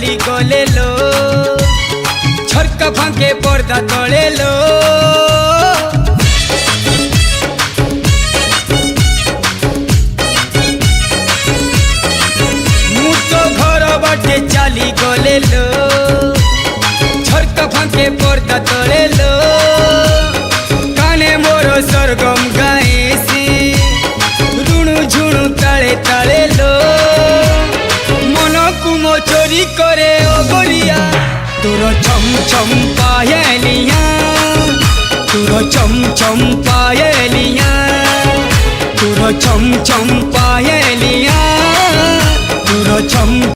चाली गले लो झरका फांके पर्दा तले लो मु तो घर बाटे चाली गले लो झरका फांके पर्दा तले लो काने मोर सरगम गाएसी रुणु झुणु ताले ताले लो मन को मो चोरी करे ओगरिया तोर छम छम पायलिया तोर छम छम पायलिया तोर छम छम